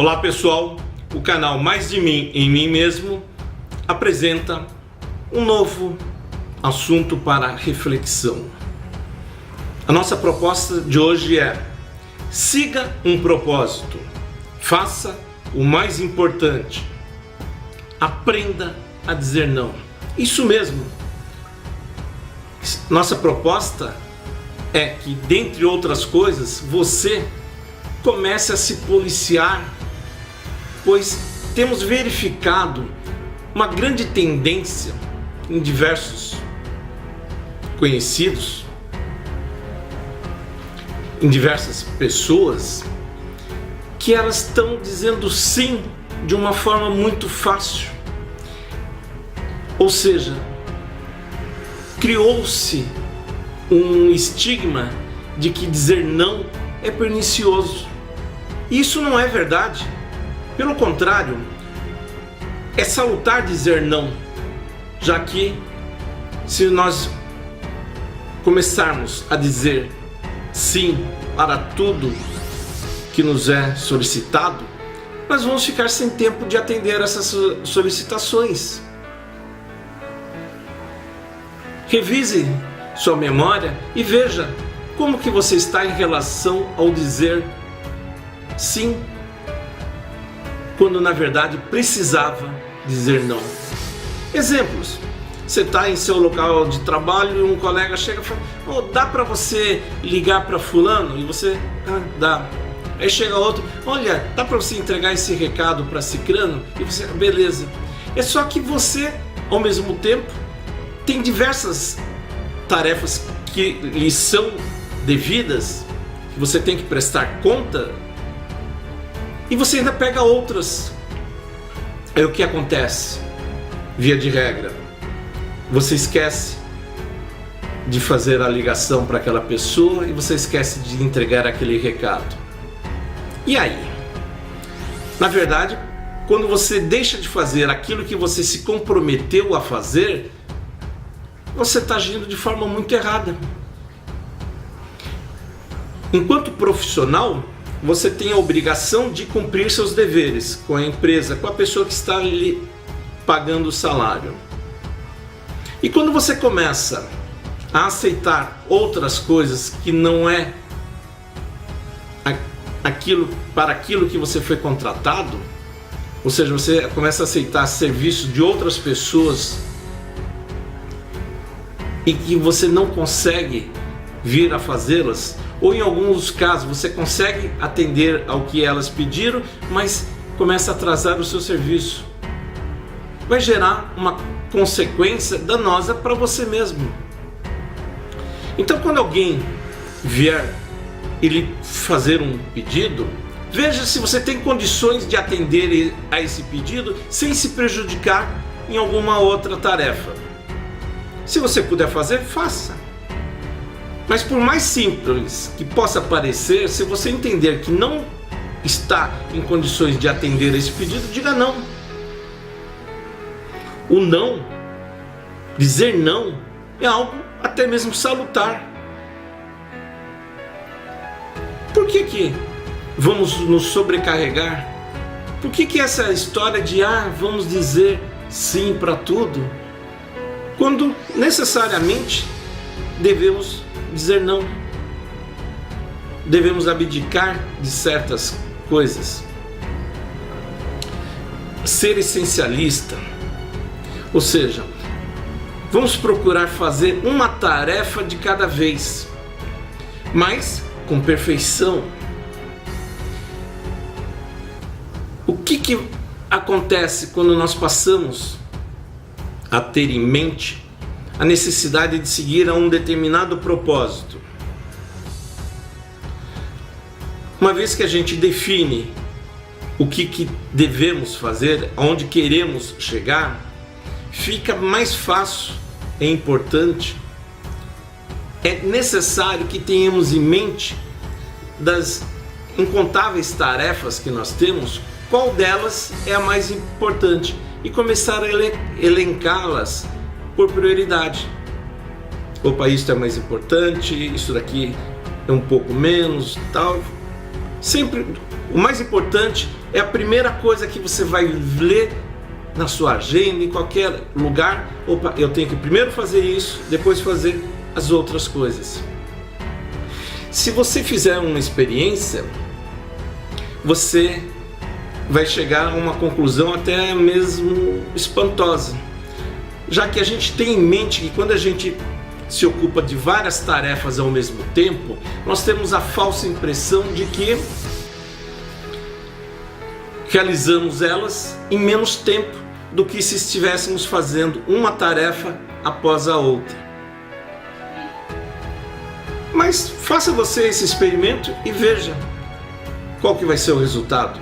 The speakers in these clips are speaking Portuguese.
Olá pessoal, o canal Mais de Mim em Mim Mesmo apresenta um novo assunto para reflexão. A nossa proposta de hoje é: siga um propósito, faça o mais importante, aprenda a dizer não. Isso mesmo, nossa proposta é que, dentre outras coisas, você comece a se policiar, pois temos verificado uma grande tendência em diversos conhecidos, em diversas pessoas, que elas estão dizendo sim de uma forma muito fácil. Ou seja, criou-se um estigma de que dizer não é pernicioso. Isso não é verdade. Pelo contrário, é salutar dizer não, já que se nós começarmos a dizer sim para tudo que nos é solicitado, nós vamos ficar sem tempo de atender essas solicitações. Revise sua memória e veja como que você está em relação ao dizer sim, quando na verdade precisava dizer não. Exemplos: você está em seu local de trabalho e um colega chega e fala: oh, dá para você ligar para fulano? E você, dá. Aí chega outro: olha, dá para você entregar esse recado para cicrano? E você, beleza. É só que você, ao mesmo tempo, tem diversas tarefas que lhe são devidas, que você tem que prestar conta, e você ainda pega outras. Aí o que acontece? Via de regra, você esquece de fazer a ligação para aquela pessoa e você esquece de entregar aquele recado. E aí? Na verdade, quando você deixa de fazer aquilo que você se comprometeu a fazer, você está agindo de forma muito errada. Enquanto profissional, você tem a obrigação de cumprir seus deveres com a empresa, com a pessoa que está lhe pagando o salário. E quando você começa a aceitar outras coisas que não é para aquilo que você foi contratado, ou seja, você começa a aceitar serviços de outras pessoas e que você não consegue vir a fazê-las, ou em alguns casos você consegue atender ao que elas pediram, mas começa a atrasar o seu serviço, vai gerar uma consequência danosa para você mesmo. Então, quando alguém vier e lhe fazer um pedido, veja se você tem condições de atender a esse pedido sem se prejudicar em alguma outra tarefa. Se você puder fazer, faça. Mas por mais simples que possa parecer, se você entender que não está em condições de atender esse pedido, diga não. O não, dizer não, é algo até mesmo salutar. Por que vamos nos sobrecarregar? Por que essa história de vamos dizer sim para tudo, quando necessariamente devemos dizer não? Devemos abdicar de certas coisas. Ser essencialista, ou seja, vamos procurar fazer uma tarefa de cada vez, mas com perfeição. O que acontece quando nós passamos a ter em mente a necessidade de seguir a um determinado propósito? Uma vez que a gente define o que devemos fazer, aonde queremos chegar, fica mais fácil, é importante, é necessário que tenhamos em mente das incontáveis tarefas que nós temos, qual delas é a mais importante e começar a elencá-las por prioridade. Opa, isso é mais importante, isso daqui é um pouco menos, tal. Sempre o mais importante é a primeira coisa que você vai ler na sua agenda, em qualquer lugar. Opa, eu tenho que primeiro fazer isso, depois fazer as outras coisas. Se você fizer uma experiência, você vai chegar a uma conclusão até mesmo espantosa, já que a gente tem em mente que quando a gente se ocupa de várias tarefas ao mesmo tempo, nós temos a falsa impressão de que realizamos elas em menos tempo do que se estivéssemos fazendo uma tarefa após a outra. Mas faça você esse experimento e veja qual que vai ser o resultado.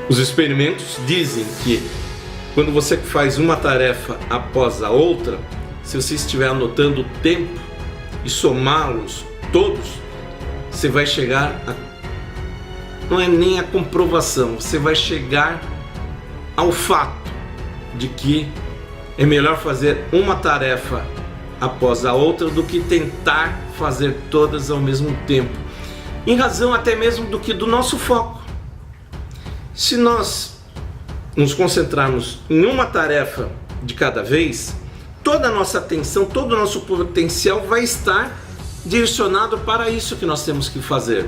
Os experimentos dizem que quando você faz uma tarefa após a outra, se você estiver anotando o tempo e somá-los todos, você vai chegar a... não é nem a comprovação, você vai chegar ao fato de que é melhor fazer uma tarefa após a outra do que tentar fazer todas ao mesmo tempo, em razão até mesmo do nosso foco. Se nós nos concentrarmos em uma tarefa de cada vez, toda a nossa atenção, todo o nosso potencial vai estar direcionado para isso que nós temos que fazer.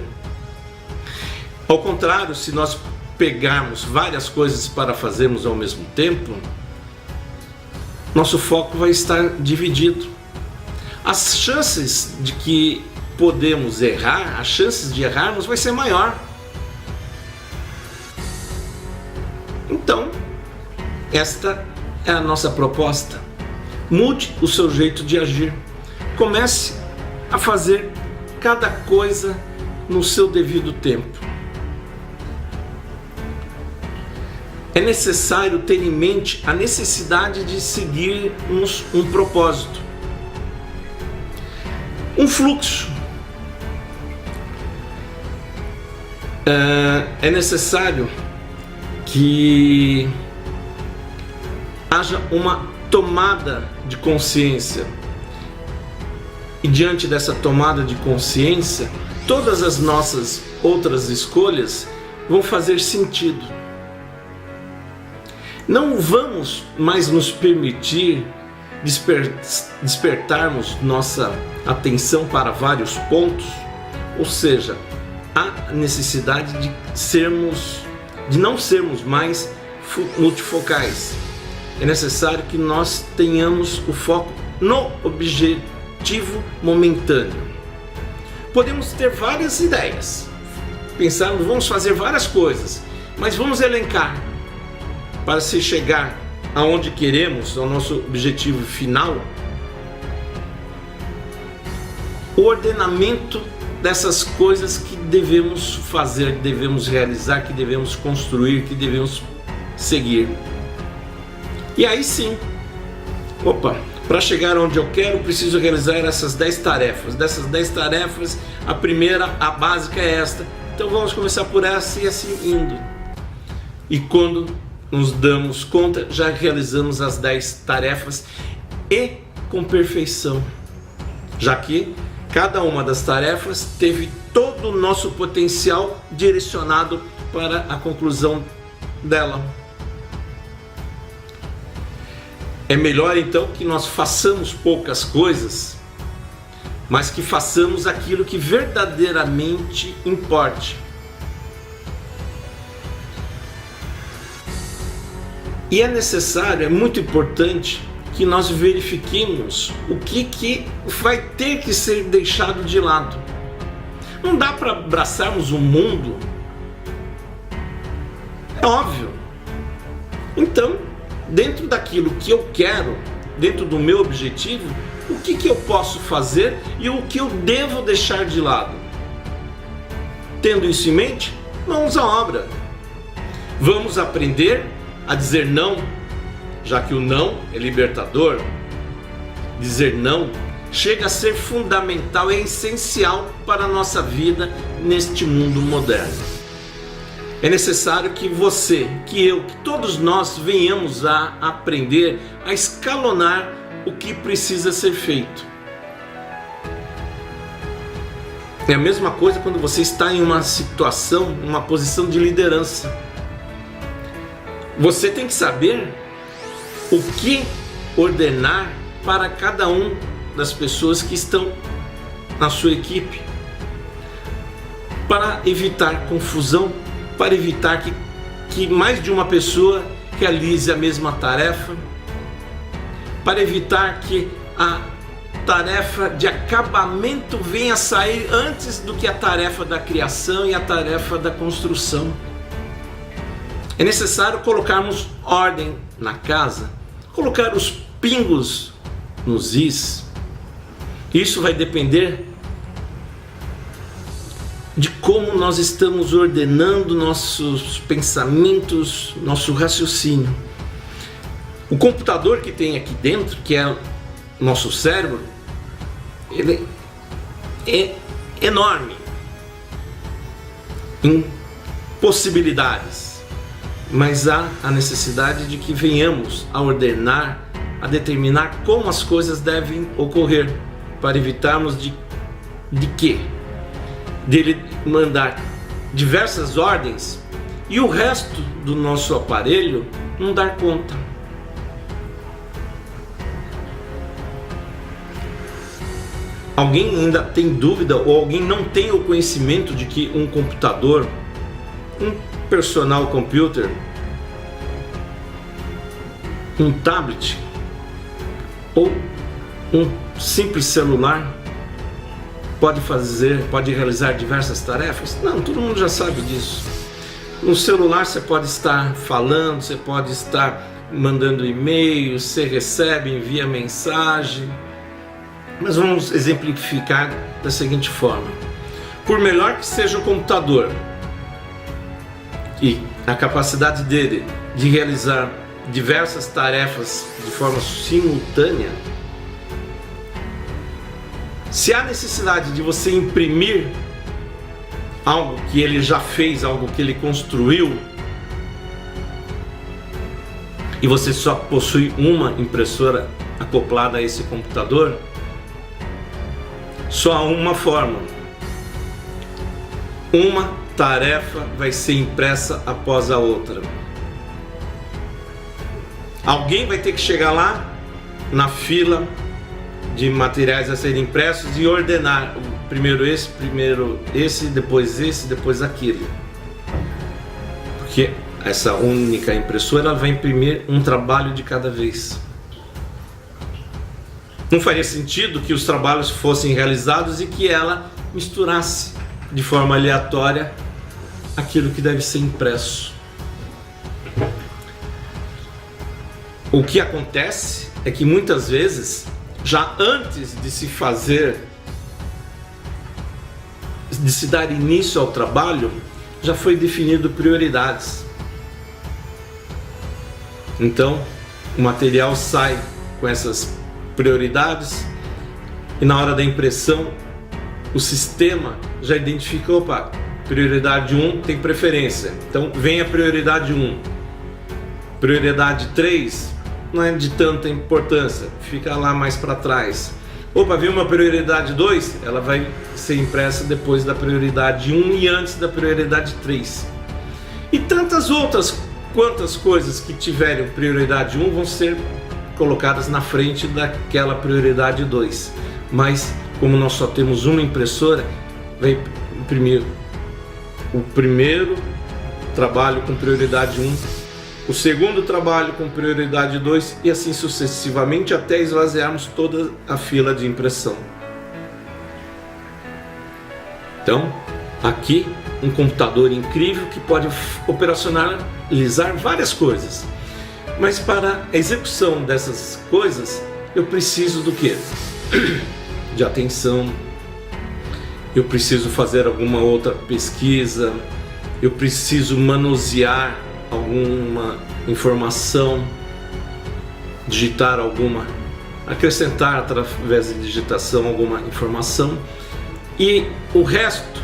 Ao contrário, se nós pegarmos várias coisas para fazermos ao mesmo tempo, nosso foco vai estar dividido. As chances de que podemos errar, as chances de errarmos vai ser maior. Então, esta é a nossa proposta. Mude o seu jeito de agir. Comece a fazer cada coisa no seu devido tempo. É necessário ter em mente a necessidade de seguirmos um propósito, um fluxo. É necessário que haja uma tomada de consciência, e diante dessa tomada de consciência, todas as nossas outras escolhas vão fazer sentido. Não vamos mais nos permitir despertarmos nossa atenção para vários pontos, ou seja, há necessidade de não sermos mais multifocais. É necessário que nós tenhamos o foco no objetivo momentâneo. Podemos ter várias ideias, pensarmos, vamos fazer várias coisas, mas vamos elencar para se chegar aonde queremos, ao nosso objetivo final, o ordenamento dessas coisas que devemos fazer, que devemos realizar, que devemos construir, que devemos seguir. E aí sim, para chegar onde eu quero, preciso realizar essas 10 tarefas. Dessas 10 tarefas, a primeira, a básica é esta. Então vamos começar por essa e assim indo. E quando nos damos conta, já realizamos as 10 tarefas e com perfeição, já que cada uma das tarefas teve todo o nosso potencial direcionado para a conclusão dela. É melhor então que nós façamos poucas coisas, mas que façamos aquilo que verdadeiramente importe. E é necessário, é muito importante que nós verifiquemos o que vai ter que ser deixado de lado. Não dá para abraçarmos o mundo, é óbvio. Então, dentro daquilo que eu quero, dentro do meu objetivo, o que eu posso fazer e o que eu devo deixar de lado? Tendo isso em mente, vamos à obra. Vamos aprender a dizer não, já que o não é libertador. Dizer não chega a ser fundamental, é essencial para a nossa vida neste mundo moderno. É necessário que você, que eu, que todos nós venhamos a aprender a escalonar o que precisa ser feito. É a mesma coisa quando você está em uma situação, uma posição de liderança. Você tem que saber o que ordenar para cada um das pessoas que estão na sua equipe, para evitar confusão, para evitar que mais de uma pessoa realize a mesma tarefa, para evitar que a tarefa de acabamento venha a sair antes do que a tarefa da criação e a tarefa da construção. É necessário colocarmos ordem na casa, colocar os pingos nos is. Isso vai depender de como nós estamos ordenando nossos pensamentos, nosso raciocínio. O computador que tem aqui dentro, que é nosso cérebro, ele é enorme em possibilidades, mas há a necessidade de que venhamos a ordenar, a determinar como as coisas devem ocorrer, para evitarmos de quê? Dele mandar diversas ordens e o resto do nosso aparelho não dar conta. Alguém ainda tem dúvida ou alguém não tem o conhecimento de que um computador, um personal computer, um tablet ou um simples celular pode realizar diversas tarefas? Não, todo mundo já sabe disso. No celular você pode estar falando, você pode estar mandando e-mail, você recebe, envia mensagem. Mas vamos exemplificar da seguinte forma: por melhor que seja o computador e a capacidade dele de realizar diversas tarefas de forma simultânea, se há necessidade de você imprimir algo que ele já fez, algo que ele construiu, e você só possui uma impressora acoplada a esse computador, só há uma forma. Uma tarefa vai ser impressa após a outra. Alguém vai ter que chegar lá na fila de materiais a serem impressos e ordenar primeiro esse, depois aquilo. Porque essa única impressora vai imprimir um trabalho de cada vez. Não faria sentido que os trabalhos fossem realizados e que ela misturasse de forma aleatória aquilo que deve ser impresso. O que acontece é que muitas vezes, já antes de se dar início ao trabalho, já foi definido prioridades. Então, o material sai com essas prioridades e na hora da impressão o sistema já identificou, opa, prioridade 1 tem preferência, então vem a prioridade 1. Prioridade 3 não é de tanta importância, fica lá mais para trás. Opa, viu uma prioridade 2? Ela vai ser impressa depois da prioridade 1 e antes da prioridade 3. E tantas outras quantas coisas que tiverem prioridade 1 vão ser colocadas na frente daquela prioridade 2. Mas como nós só temos uma impressora, vai imprimir o primeiro trabalho com prioridade 1, o segundo trabalho com prioridade 2 e assim sucessivamente até esvaziarmos toda a fila de impressão. Então, aqui um computador incrível que pode operacionalizar várias coisas. Mas para a execução dessas coisas, eu preciso do quê? De atenção, eu preciso fazer alguma outra pesquisa, eu preciso manusear alguma informação, digitar alguma, acrescentar através de digitação alguma informação, e o resto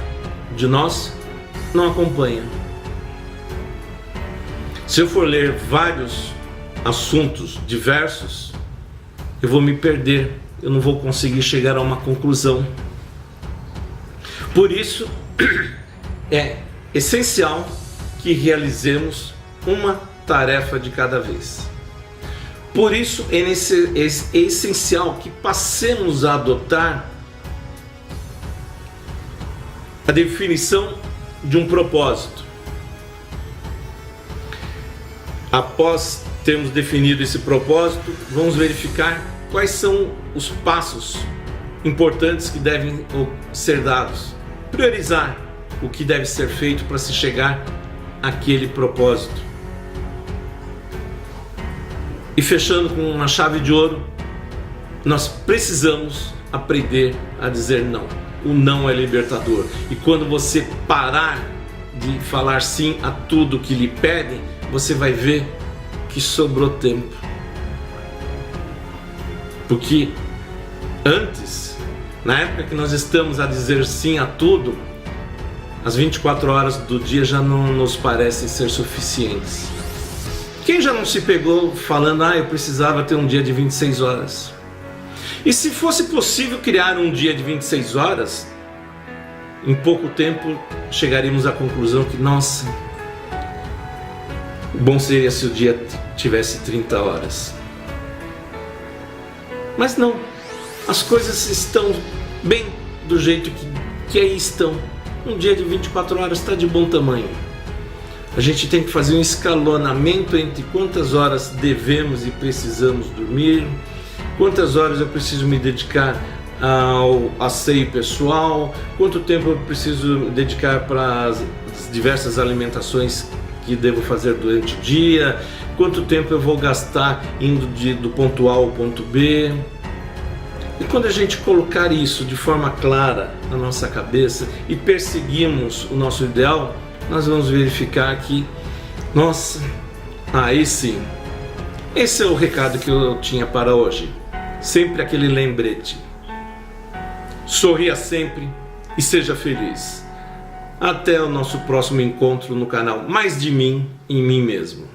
de nós não acompanha. Se eu for ler vários assuntos diversos, eu vou me perder, eu não vou conseguir chegar a uma conclusão. Por isso, é essencial que realizemos uma tarefa de cada vez. Por isso, é essencial que passemos a adotar a definição de um propósito. Após termos definido esse propósito, vamos verificar quais são os passos importantes que devem ser dados. Priorizar o que deve ser feito para se chegar àquele propósito. E fechando com uma chave de ouro, nós precisamos aprender a dizer não. O não é libertador. E quando você parar de falar sim a tudo que lhe pedem, você vai ver que sobrou tempo. Porque antes, na época que nós estamos a dizer sim a tudo, as 24 horas do dia já não nos parecem ser suficientes. Quem já não se pegou falando, eu precisava ter um dia de 26 horas? E se fosse possível criar um dia de 26 horas, em pouco tempo chegaríamos à conclusão que, nossa, bom seria se o dia tivesse 30 horas. Mas não, as coisas estão bem do jeito que aí estão. Um dia de 24 horas está de bom tamanho. A gente tem que fazer um escalonamento entre quantas horas devemos e precisamos dormir, quantas horas eu preciso me dedicar ao asseio pessoal, quanto tempo eu preciso dedicar para as diversas alimentações que devo fazer durante o dia, quanto tempo eu vou gastar indo do ponto A ao ponto B. E quando a gente colocar isso de forma clara na nossa cabeça e perseguirmos o nosso ideal, nós vamos verificar que, nossa, aí sim, esse é o recado que eu tinha para hoje. Sempre aquele lembrete. Sorria sempre e seja feliz. Até o nosso próximo encontro no canal Mais de Mim em Mim Mesmo.